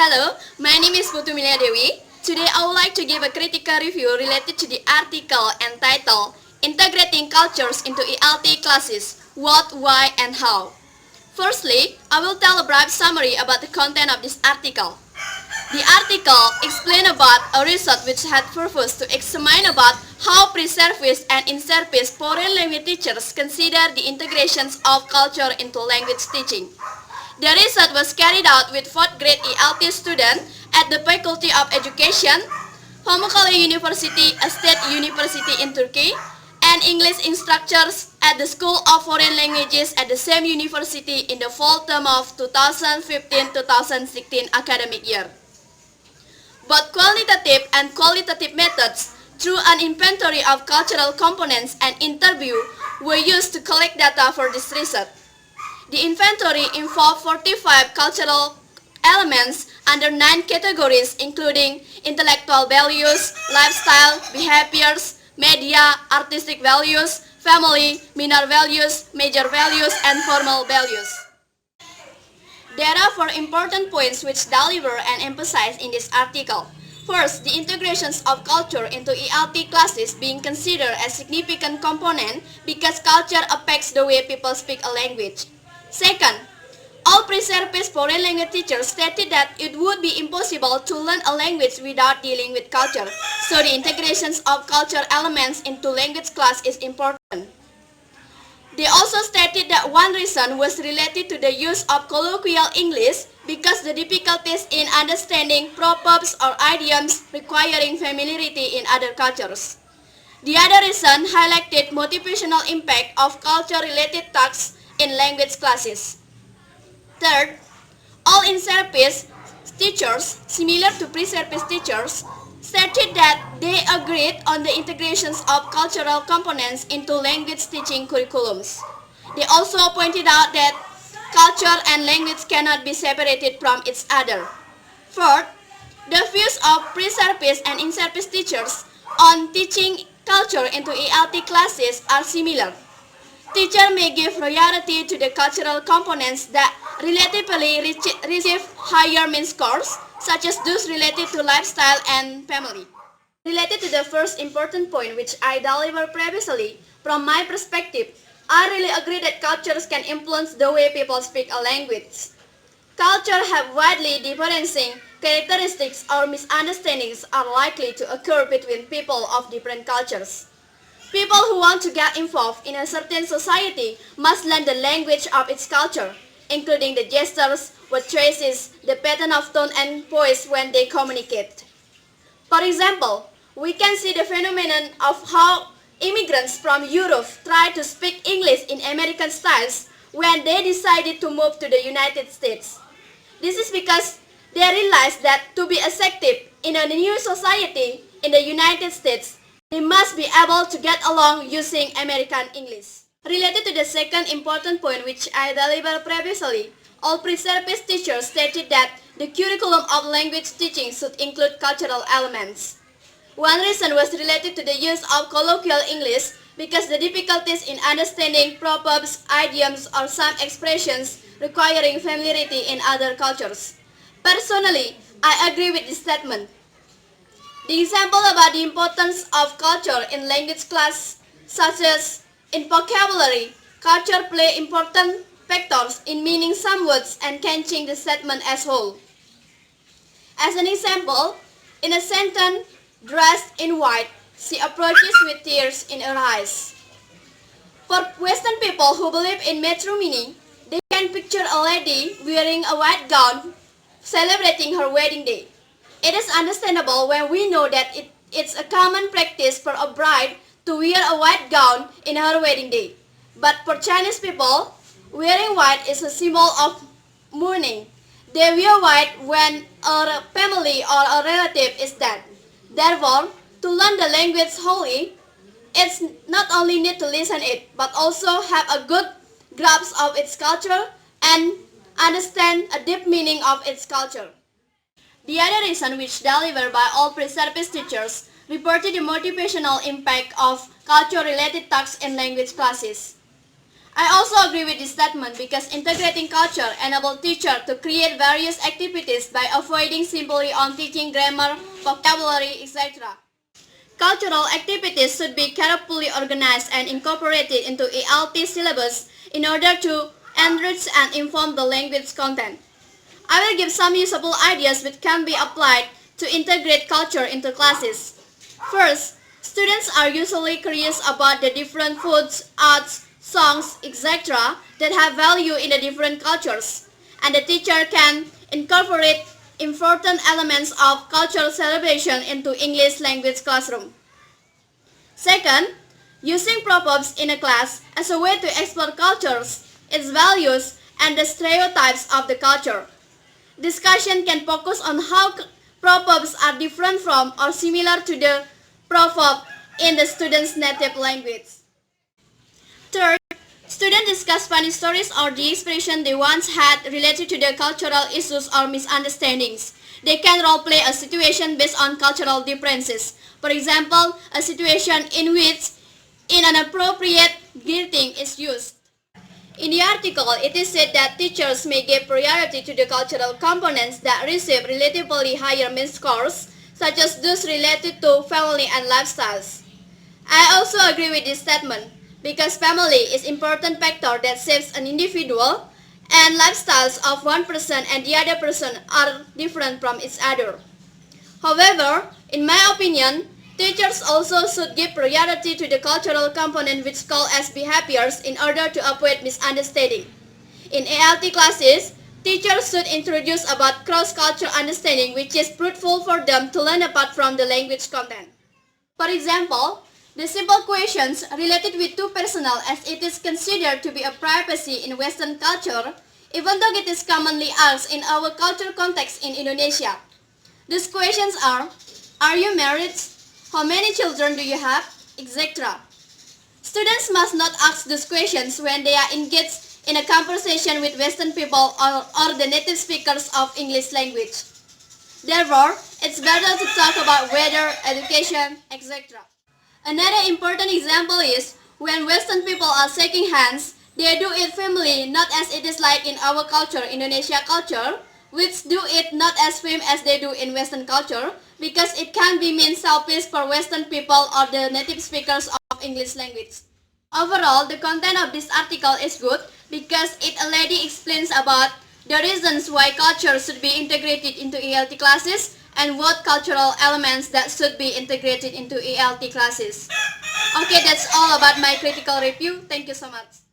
Hello, my name is Putu Milia Dewi. Today I would like to give a critical review related to the article entitled Integrating Cultures into ELT Classes, What, Why and How. Firstly, I will tell a brief summary about the content of this article. The article explains about a research which had purpose to examine about how pre-service and in-service foreign language teachers consider the integrations of culture into language teaching. The research was carried out with 4th grade ELT students at the Faculty of Education, Pamukkale University, a state university in Turkey, and English instructors at the School of Foreign Languages at the same university in the fall term of 2015-2016 academic year. Both qualitative and qualitative methods through an inventory of cultural components and interview were used to collect data for this research. The inventory involved 45 cultural elements under 9 categories including intellectual values, lifestyle, behaviors, media, artistic values, family, minor values, major values, and formal values. There are 4 important points which deliver and emphasize in this article. First, the integrations of culture into ELT classes being considered as significant component because culture affects the way people speak a language. Second, all pre-service foreign language teachers stated that it would be impossible to learn a language without dealing with culture, so the integrations of culture elements into language class is important. They also stated that one reason was related to the use of colloquial English because the difficulties in understanding proverbs or idioms requiring familiarity in other cultures. The other reason highlighted motivational impact of culture-related tasks in language classes. Third, all in-service teachers, similar to pre-service teachers, stated that they agreed on the integrations of cultural components into language teaching curriculums. They also pointed out that culture and language cannot be separated from each other. Fourth, the views of pre-service and in-service teachers on teaching culture into ELT classes are similar. Teachers may give priority to the cultural components that relatively receive higher mean scores, such as those related to lifestyle and family. Related to the first important point which I delivered previously, from my perspective, I really agree that cultures can influence the way people speak a language. Cultures have widely differentiating characteristics or misunderstandings are likely to occur between people of different cultures. People who want to get involved in a certain society must learn the language of its culture, including the gestures, word choices, the pattern of tone and voice when they communicate. For example, we can see the phenomenon of how immigrants from Europe try to speak English in American styles when they decided to move to the United States. This is because they realized that to be effective in a new society in the United States, they must be able to get along using American English. Related to the second important point which I delivered previously, all pre-service teachers stated that the curriculum of language teaching should include cultural elements. One reason was related to the use of colloquial English because the difficulties in understanding proverbs, idioms, or some expressions requiring familiarity in other cultures. Personally, I agree with this statement. The example about the importance of culture in language class, such as in vocabulary, culture play important factors in meaning some words and can change the statement as whole. As an example, in a sentence, dressed in white, she approaches with tears in her eyes. For Western people who believe in matrimony, they can picture a lady wearing a white gown celebrating her wedding day. It is understandable when we know that it's a common practice for a bride to wear a white gown in her wedding day. But for Chinese people, wearing white is a symbol of mourning. They wear white when a family or a relative is dead. Therefore, to learn the language wholly, it's not only need to listen it, but also have a good grasp of its culture and understand a deep meaning of its culture. The other reason which delivered by all pre-service teachers reported the motivational impact of culture-related tasks in language classes. I also agree with this statement because integrating culture enables teachers to create various activities by avoiding simply on teaching grammar, vocabulary, etc. Cultural activities should be carefully organized and incorporated into ELT syllabus in order to enrich and inform the language content. I will give some usable ideas which can be applied to integrate culture into classes. First, students are usually curious about the different foods, arts, songs, etc. that have value in the different cultures, and the teacher can incorporate important elements of cultural celebration into English language classroom. Second, using proverbs in a class as a way to explore cultures, its values, and the stereotypes of the culture. Discussion can focus on how proverbs are different from or similar to the proverb in the student's native language. Third, students discuss funny stories or the expression they once had related to their cultural issues or misunderstandings. They can role-play a situation based on cultural differences. For example, a situation in which inappropriate greeting is used. In the article, it is said that teachers may give priority to the cultural components that receive relatively higher mean scores, such as those related to family and lifestyles. I also agree with this statement, because family is an important factor that shapes an individual, and lifestyles of one person and the other person are different from each other. However, in my opinion, teachers also should give priority to the cultural component which call as behaviors in order to avoid misunderstanding. In ALT classes, teachers should introduce about cross-cultural understanding which is fruitful for them to learn apart from the language content. For example, the simple questions related with too personal as it is considered to be a privacy in Western culture, even though it is commonly asked in our cultural context in Indonesia. These questions are you married? How many children do you have? Etc. Students must not ask these questions when they are engaged in a conversation with Western people or the native speakers of English language. Therefore, it's better to talk about weather, education, etc. Another important example is when Western people are shaking hands, they do it firmly, not as it is like in our culture, Indonesia culture, which do it not as firm as they do in Western culture, because it can be mean selfish for Western people or the native speakers of English language. Overall, the content of this article is good because it already explains about the reasons why culture should be integrated into ELT classes and what cultural elements that should be integrated into ELT classes. Okay, that's all about my critical review. Thank you so much.